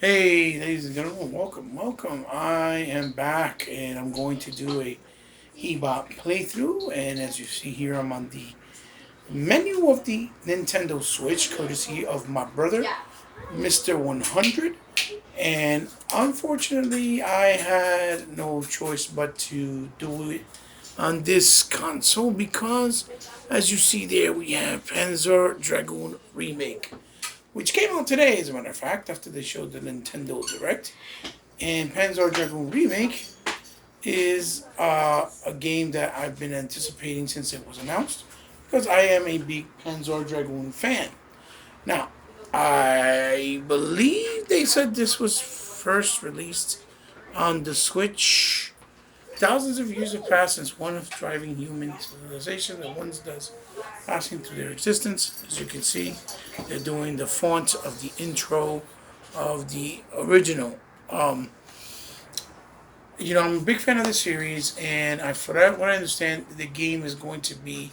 Hey, ladies and gentlemen, welcome. I am back and I'm going to do a Ebot playthrough. And as you see here, I'm on the menu of the Nintendo Switch, courtesy of my brother, Mr. 100. And unfortunately, I had no choice but to do it on this console because, as you see there, we have Panzer Dragoon Remake, which came out today, as a matter of fact, after they showed the Nintendo Direct. And Panzer Dragoon Remake is a game that I've been anticipating since it was announced, because I am a big Panzer Dragoon fan. Now, I believe they said this was first released on the Switch. Thousands of years have passed since one of driving human civilization that once does passing through their existence. As you can see, they're doing the font of the intro of the original. I'm a big fan of the series, and for what I understand, the game is going to be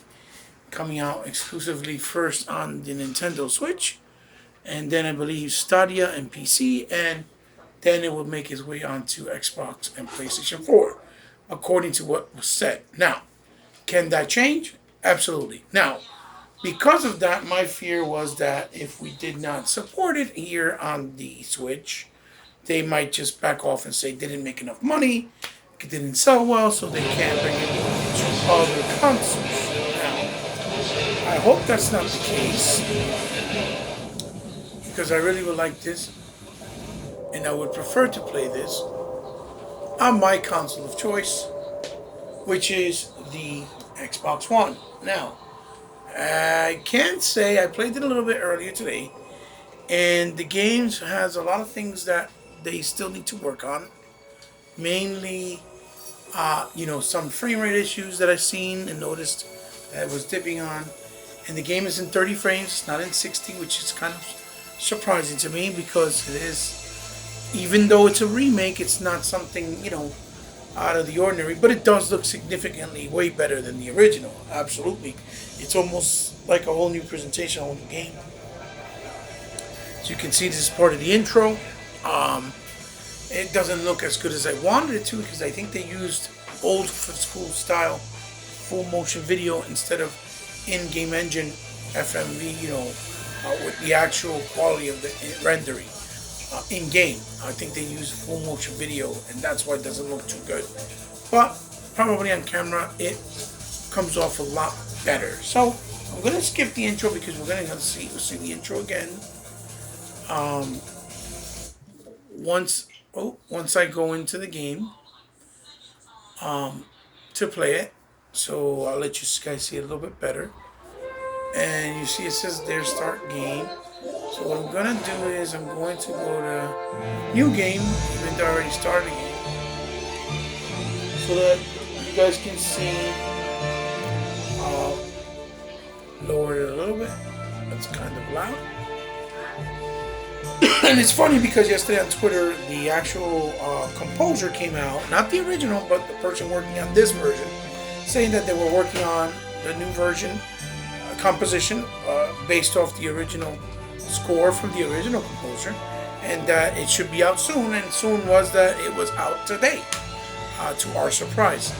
coming out exclusively first on the Nintendo Switch, and then I believe Stadia and PC, and then it will make its way onto Xbox and PlayStation 4, according to what was said. Now, can that change? Absolutely. Now, because of that, my fear was that if we did not support it here on the Switch, they might just back off and say didn't make enough money, it didn't sell well, so they can't bring it to other consoles. Now, I hope that's not the case, because I really would like this, and I would prefer to play this on my console of choice, which is the Xbox One. Now, I can say I played it a little bit earlier today, and the game has a lot of things that they still need to work on. Mainly, some frame rate issues that I've seen and noticed that it was dipping on. And the game is in 30 frames, not in 60, which is kind of surprising to me, because it is, even though it's a remake, it's not something, out of the ordinary, but it does look significantly way better than the original. Absolutely. It's almost like a whole new presentation, a whole new game. So you can see this is part of the intro. It doesn't look as good as I wanted it to, because I think they used old school style full motion video instead of in-game engine FMV, with the actual quality of the rendering. In-game, I think they use full motion video, and that's why it doesn't look too good. But probably on camera, it comes off a lot better. So I'm gonna skip the intro because we're gonna see the intro again. Once I go into the game, to play it. So I'll let you guys see it a little bit better. And you see it says there start game. So what I'm gonna do is I'm going to go to new game, even though I already started a game, so that you guys can see. Lower it a little bit. That's kind of loud. And it's funny because yesterday on Twitter, the actual composer came out, not the original, but the person working on this version, saying that they were working on the new version composition based off the original score from the original composer, and that it should be out soon. And soon was that it was out today, to our surprise.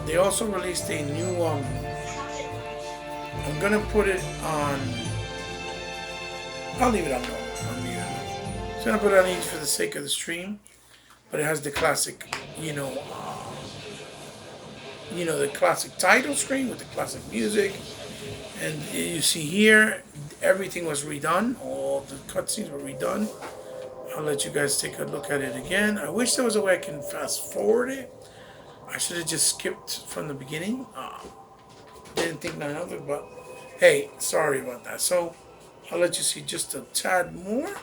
They also released a new. I'm gonna put it on. I'll leave it on. I'm gonna put it on each for the sake of the stream, but it has the classic, the classic title screen with the classic music. And you see here, everything was redone. All the cutscenes were redone. I'll let you guys take a look at it again. I wish there was a way I can fast forward it. I should have just skipped from the beginning. Didn't think none of it, but hey, sorry about that. So I'll let you see just a tad more.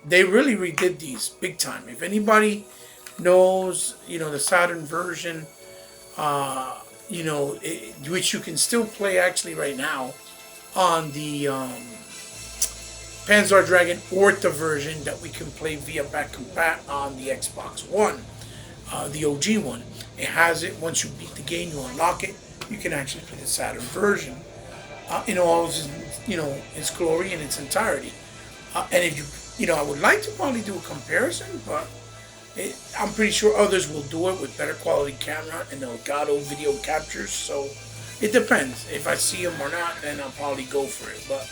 They really redid these big time. If anybody knows, the Saturn version, which you can still play actually right now on the Panzer Dragon Orta version that we can play via back compat on the Xbox One, the OG one. It has it. Once you beat the game, you unlock it. You can actually play the Saturn version in all its glory in its entirety. And if I would like to probably do a comparison, but I'm pretty sure others will do it with better quality camera and Elgato video captures. So it depends. If I see them or not, then I'll probably go for it. But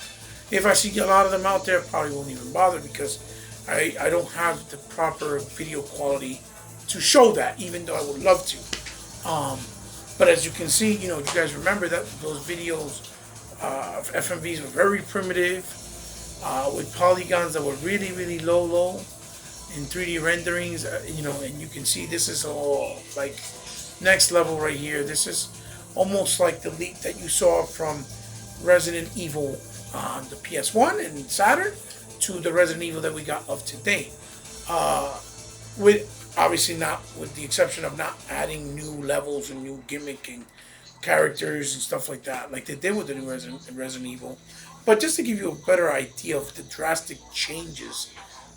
if I see a lot of them out there, I probably won't even bother because I don't have the proper video quality to show that, even though I would love to. But as you can see, you guys remember that those videos of FMVs were very primitive, with polygons that were really, really low in 3D renderings. And you can see this is all like next level right here. This is almost like the leap that you saw from Resident Evil on the PS1 and Saturn to the Resident Evil that we got of today. With obviously not with the exception of not adding new levels and new gimmicking characters and stuff like that, like they did with the new Resident Evil. But just to give you a better idea of the drastic changes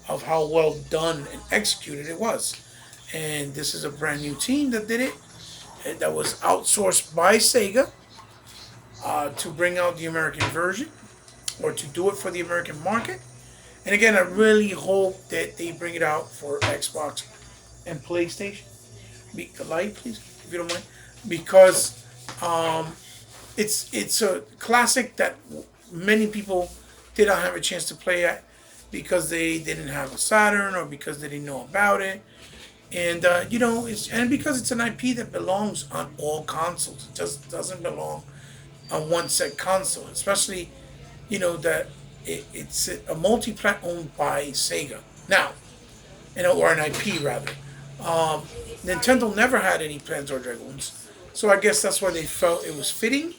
of how well done and executed it was. And this is a brand new team that did it. And that was outsourced by Sega to bring out the American version, or to do it for the American market. And again, I really hope that they bring it out for Xbox and PlayStation. The light, please, if you don't mind, because it's a classic that many people did not have a chance to play at because they didn't have a Saturn or because they didn't know about it. And and because it's an IP that belongs on all consoles. It just doesn't belong on one set console, especially that it's a multi-plat owned by Sega now, or an IP rather. Nintendo never had any Panzer Dragoons, so I guess that's why they felt it was fitting,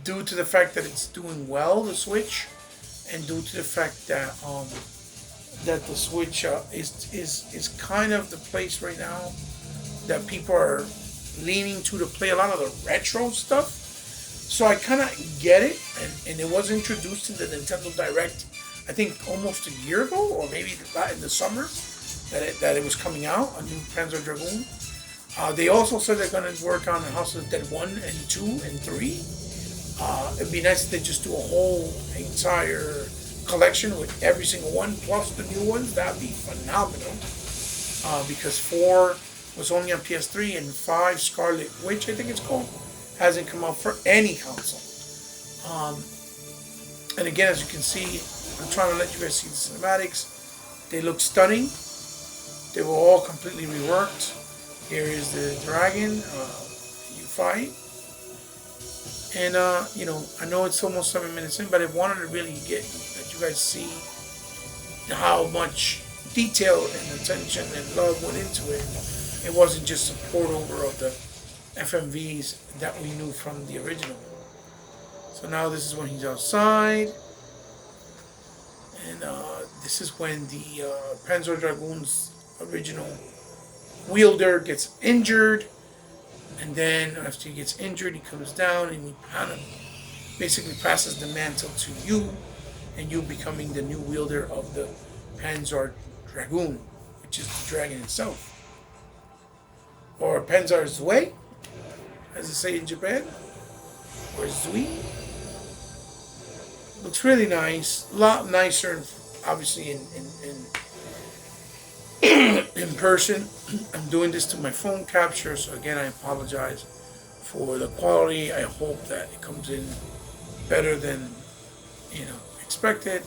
due to the fact that it's doing well, the Switch, and due to the fact that the Switch is kind of the place right now that people are leaning to play a lot of the retro stuff. So I kind of get it, and it was introduced in the Nintendo Direct, I think almost a year ago, or maybe in the summer, that it was coming out, a new Panzer Dragoon. They also said they're going to work on House of the Dead 1 and 2 and 3. It'd be nice if they just do a whole entire collection with every single one, plus the new ones. That'd be phenomenal. Because 4 was only on PS3, and 5, Scarlet Witch, I think it's called, hasn't come out for any console. And again, as you can see, I'm trying to let you guys see the cinematics. They look stunning. They were all completely reworked. Here is the dragon you fight. And I know it's almost 7 minutes in, but I wanted to really let you guys see how much detail and attention and love went into it. It wasn't just a port over of the FMVs that we knew from the original. So now this is when he's outside, and this is when the Panzer Dragoon's original wielder gets injured, and then after he gets injured, he comes down and he kind of basically passes the mantle to you, and you becoming the new wielder of the Panzer Dragoon, which is the dragon itself, or Panzar's way, as they say in Japan, or Zui. Looks really nice, a lot nicer, obviously in person. I'm doing this to my phone capture, so again I apologize for the quality. I hope that it comes in better than expected.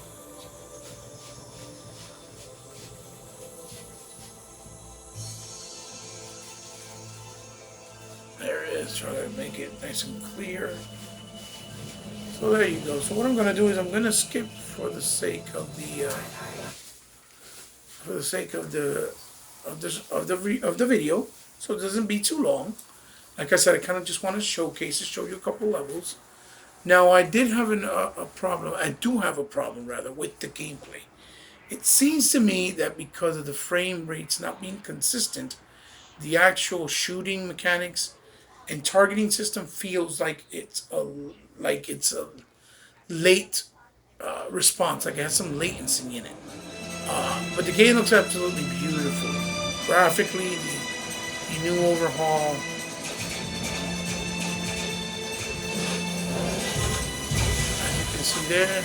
There it is. Try to make it nice and clear. So there you go. So what I'm going to do is I'm going to skip for the sake of the video, so it doesn't be too long. Like I said, I kind of just want to show you a couple levels. Now I did have a problem. I do have a problem rather with the gameplay. It seems to me that because of the frame rates not being consistent, the actual shooting mechanics and targeting system feels like it's a late response, like it has some latency in it. But the game looks absolutely beautiful. Graphically, the new overhaul. As you can see there.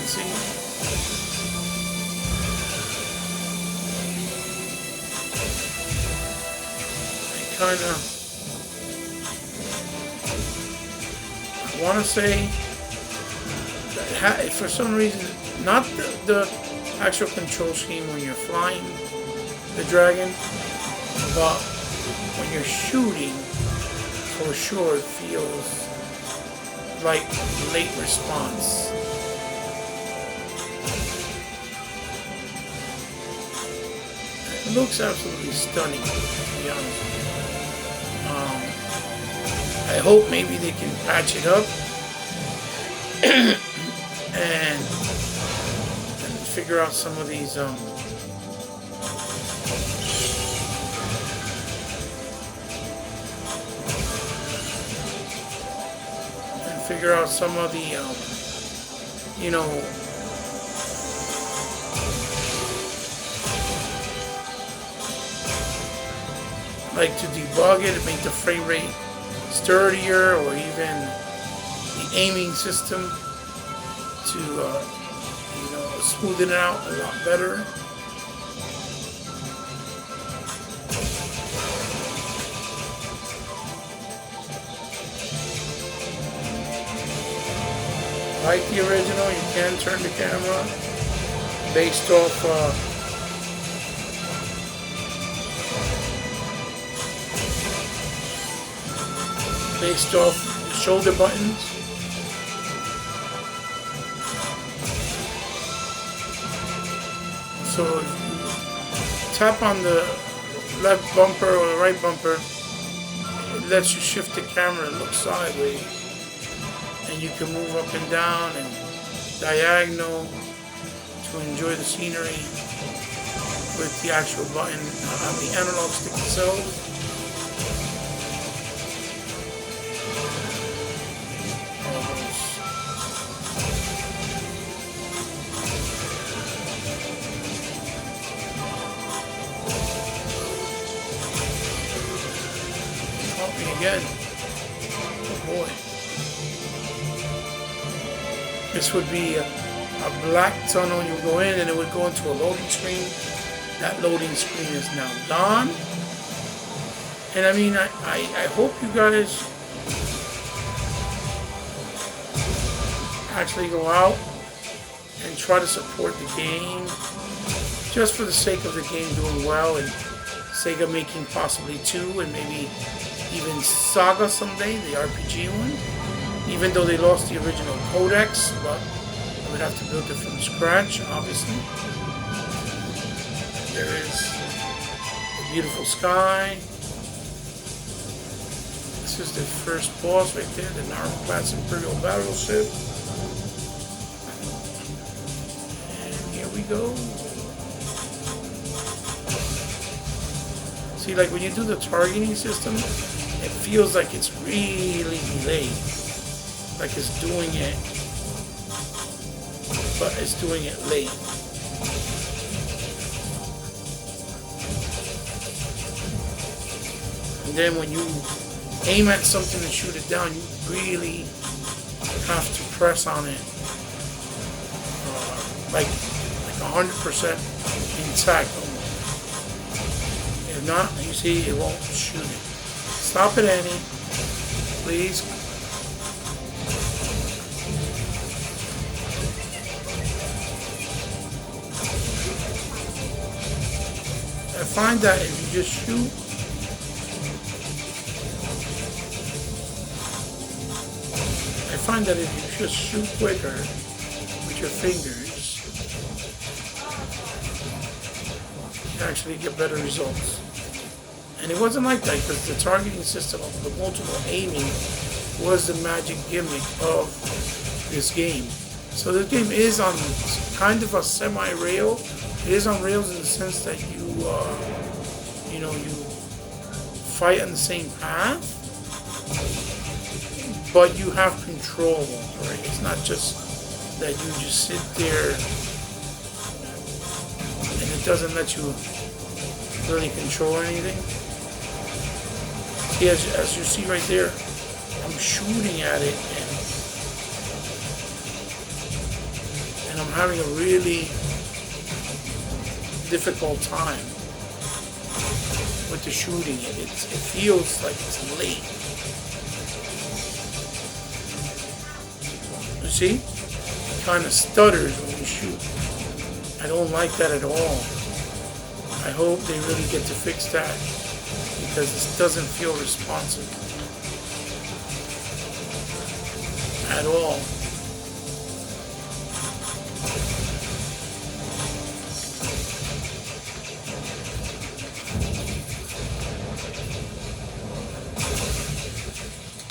see. I want to say that for some reason, not the actual control scheme when you're flying the Dragon, but when you're shooting, for sure it feels like late response. It looks absolutely stunning, to be honest with you. I hope maybe they can patch it up and figure out some of these you know, like to debug it and make the frame rate sturdier, or even the aiming system to you know, smoothen it out a lot better. Like the original, you can turn the camera based off the shoulder buttons. So if you tap on the left bumper or the right bumper, it lets you shift the camera and look sideways. And you can move up and down and diagonal to enjoy the scenery with the actual button on the analog stick itself. Again. Oh boy. This would be a black tunnel. You would go in and it would go into a loading screen. That loading screen is now gone. And I mean, I hope you guys actually go out and try to support the game just for the sake of the game doing well, and Sega making possibly 2 and maybe even Saga someday, the RPG one, even though they lost the original codex, but I would have to build it from scratch, obviously. There is a beautiful sky. This is the first boss right there, the Narm class Imperial battleship. And here we go. See, like when you do the targeting system, it feels like it's really delayed. Like it's doing it, but it's doing it late. And then when you aim at something and shoot it down, you really have to press on it like 100% intact almost. If not, you see, it won't shoot it. Stop it, Annie. Please. I find that if you just shoot, quicker with your fingers, you actually get better results. And it wasn't like that, because the targeting system of the multiple aiming was the magic gimmick of this game. So this game is on kind of a semi-rail. It is on rails in the sense that you fight on the same path, but you have control, right? It's not just that you just sit there and it doesn't let you really control anything. See, as you see right there, I'm shooting at it, and and I'm having a really difficult time with the shooting. It feels like it's late. You see? It kind of stutters when you shoot. I don't like that at all. I hope they really get to fix that, because this doesn't feel responsive at all.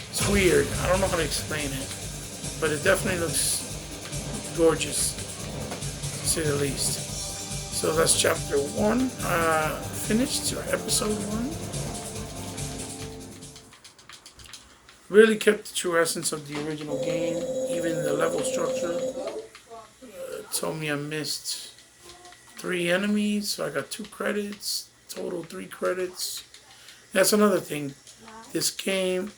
It's weird. I don't know how to explain it, but it definitely looks gorgeous, to say the least. So that's chapter 1 finished, or episode 1. Really kept the true essence of the original game, even the level structure. Told me I missed 3 enemies, so I got 2 credits, total 3 credits. That's another thing. This game,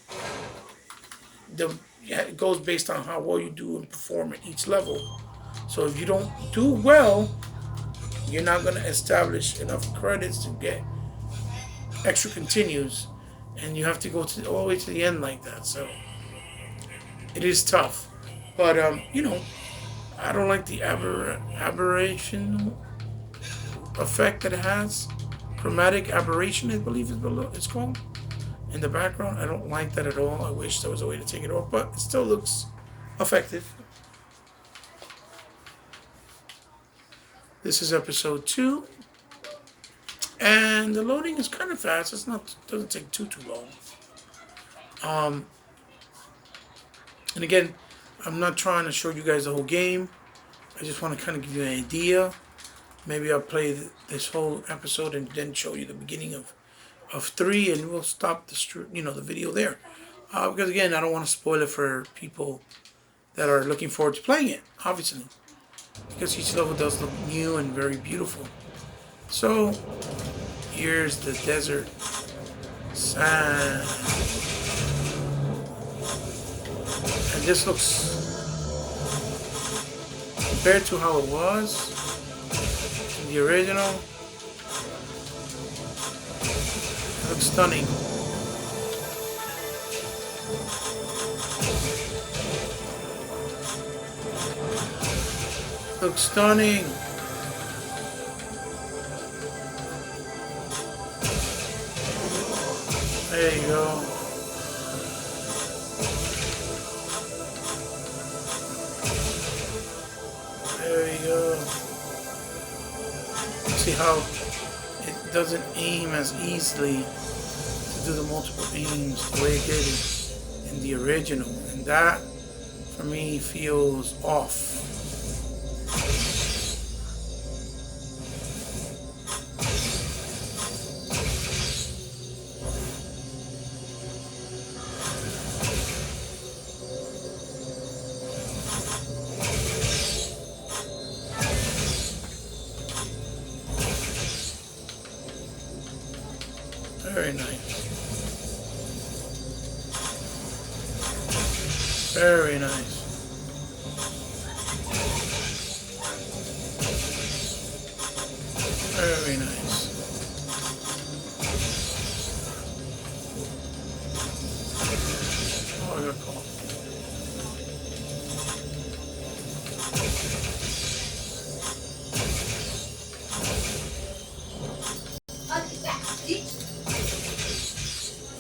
it goes based on how well you do and perform at each level. So if you don't do well, you're not going to establish enough credits to get extra continues, and you have to go all the way to the end like that. So it is tough, but you know, I don't like the aberration effect that it has. Chromatic aberration, I believe it's called, in the background. I don't like that at all. I wish there was a way to take it off, but it still looks effective. This is episode 2, and the loading is kind of fast. Doesn't take too long. And again, I'm not trying to show you guys the whole game. I just want to kind of give you an idea. Maybe I'll play this whole episode and then show you the beginning of 3, and we'll stop the video there. Because again, I don't want to spoil it for people that are looking forward to playing it, obviously, because each level does look new and very beautiful. So here's the desert sand, and this looks, compared to how it was in the original, it looks stunning. Looks stunning. There you go. There you go. See how it doesn't aim as easily to do the multiple aims the way it did in the original, and that for me feels off. Very nice. Very nice. Very nice. Oh, I got caught.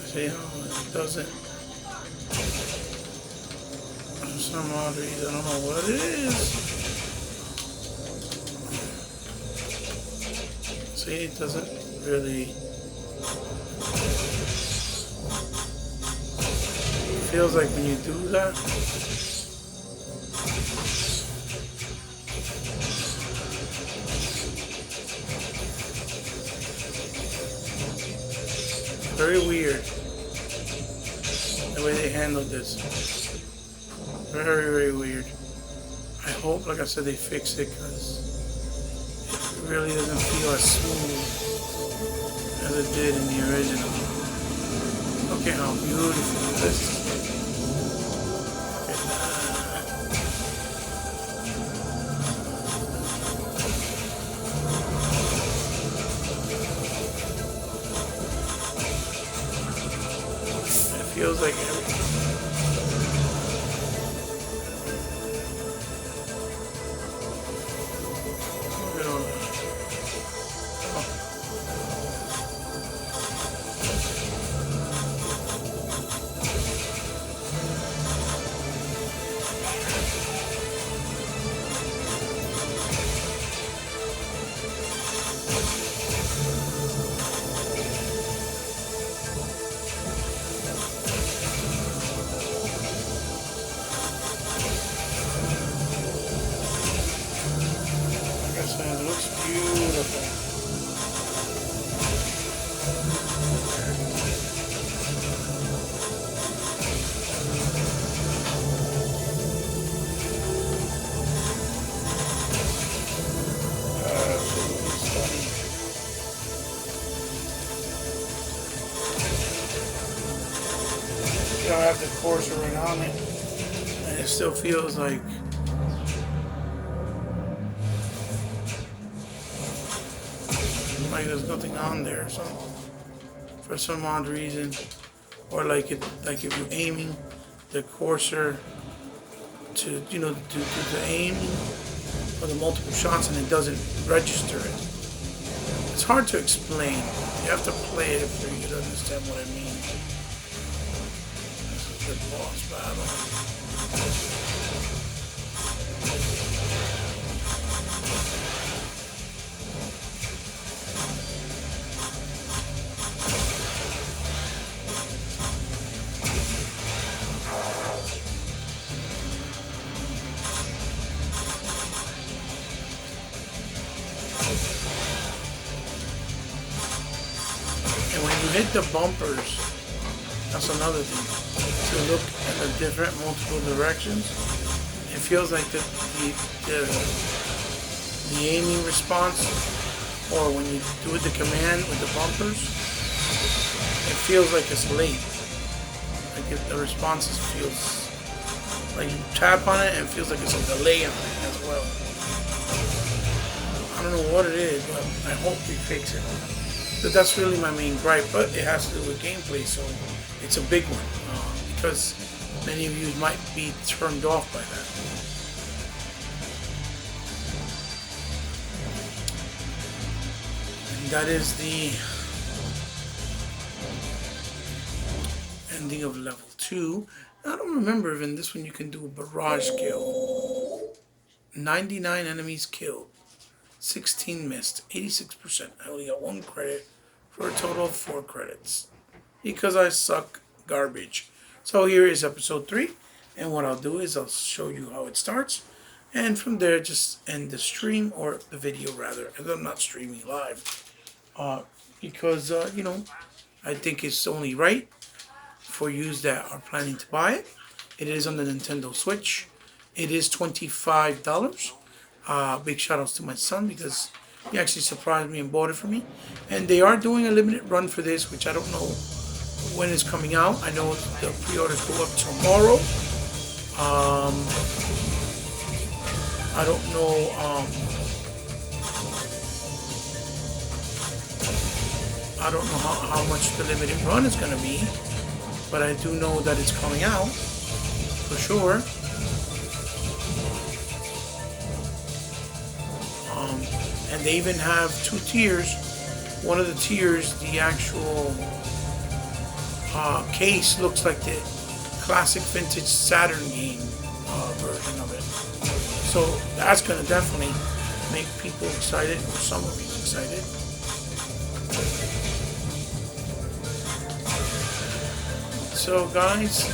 See how it doesn't, for some odd reason, I don't know what it is. See, it doesn't really, it feels like when you do that, very weird the way they handled this. Very, very weird. I hope, like I said, they fix it, because it really doesn't feel as smooth as it did in the original. Look at how beautiful this is. Look at feels like it looks beautiful. Absolutely stunning. I have the cursor right on it, and it still feels like there's nothing on there. So for some odd reason, or like if you're aiming the cursor to to the aiming for the multiple shots and it doesn't register it. It's hard to explain. You have to play it for you to understand what I mean. This is the boss battle. And when you hit the bumpers, that's another thing. To look at the different multiple directions, it feels like the aiming response, or when you do the command with the bumpers, it feels like it's late. Like if the response feels like you tap on it and it feels like it's a delay on it as well. I don't know what it is, but I hope we fix it. But that's really my main gripe, but it has to do with gameplay, so it's a big one, because many of you might be turned off by that. And that is the ending of level 2. I don't remember if in this one you can do a barrage kill. 99 enemies killed. 16 missed, 86%. I only got 1 credit for a total of 4 credits because I suck garbage. So here is episode 3, and what I'll do is I'll show you how it starts, and from there just end the stream, or the video rather, as I'm not streaming live, because I think it's only right for you that are planning to buy it. It is on the Nintendo Switch. It is $25. Big shout outs to my son because he actually surprised me and bought it for me. And they are doing a limited run for this, which I don't know when it's coming out. I know the pre-orders go up tomorrow. I don't know. I don't know how much the limited run is going to be, but I do know that it's coming out for sure. And they even have 2 tiers. One of the tiers, the actual case looks like the classic vintage Saturn game version of it. So that's going to definitely make people excited, or some of you excited. So guys,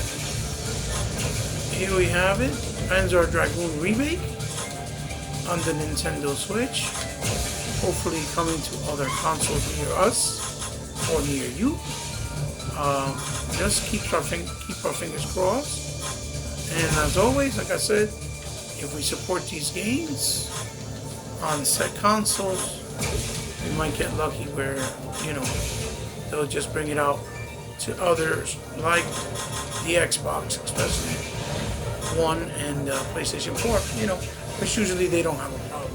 here we have it. Panzar Dragoon Remake on the Nintendo Switch. Hopefully coming to other consoles near us or near you. Just keep our fingers crossed. And as always, like I said, if we support these games on set consoles, we might get lucky where, they'll just bring it out to others, like the Xbox, especially One and PlayStation 4, which usually they don't have a problem.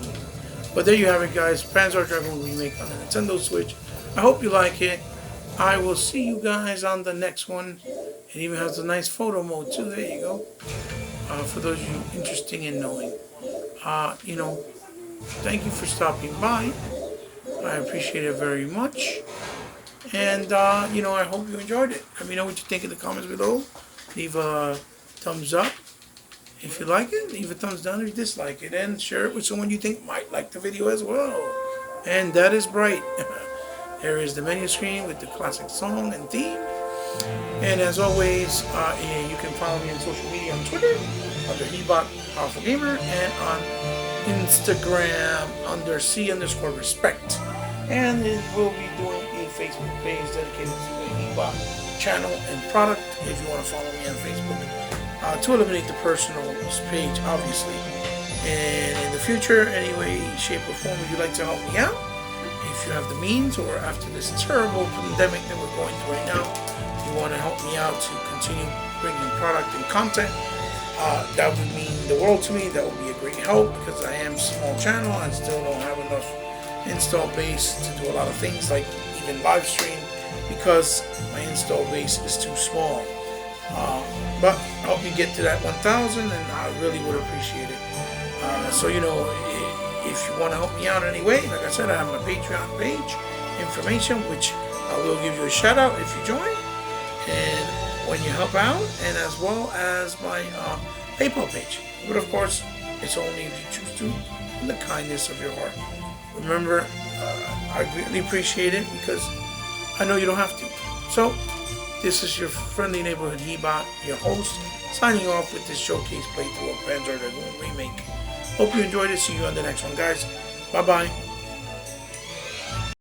But there you have it, guys. Panzer Dragoon Remake on the Nintendo Switch. I hope you like it. I will see you guys on the next one. It even has a nice photo mode too. There you go. For those of you interested in knowing. You know, thank you for stopping by. I appreciate it very much. And, you know, I hope you enjoyed it. Let me know what you think in the comments below. Leave a thumbs up if you like it. Leave a thumbs down if you dislike it. And share it with someone you think might like the video as well. And that is Bright. There is the menu screen with the classic song and theme. And as always, you can follow me on social media on Twitter under Hebot Powerful Gamer and on Instagram under C_respect. And it will be doing a Facebook page dedicated to the Hebot channel and product if you want to follow me on Facebook. To eliminate the personal page, obviously. And in the future, any way, shape, or form, if you'd like to help me out, if you have the means, or after this terrible pandemic that we're going through right now, you want to help me out to continue bringing product and content, that would mean the world to me. That would be a great help because I am a small channel and still don't have enough install base to do a lot of things like even live stream because my install base is too small. But help me get to that 1,000 and I really would appreciate it. So, you know, if you want to help me out anyway, like I said, I have my Patreon page information, which I will give you a shout out if you join. And when you help out, and as well as my PayPal page. But of course, it's only if you choose to, in the kindness of your heart. Remember, I greatly appreciate it because I know you don't have to. So, this is your friendly neighborhood Hebot, your host, signing off with this showcase playthrough of Panzer Dragoon Remake. Hope you enjoyed it. See you on the next one, guys. Bye-bye.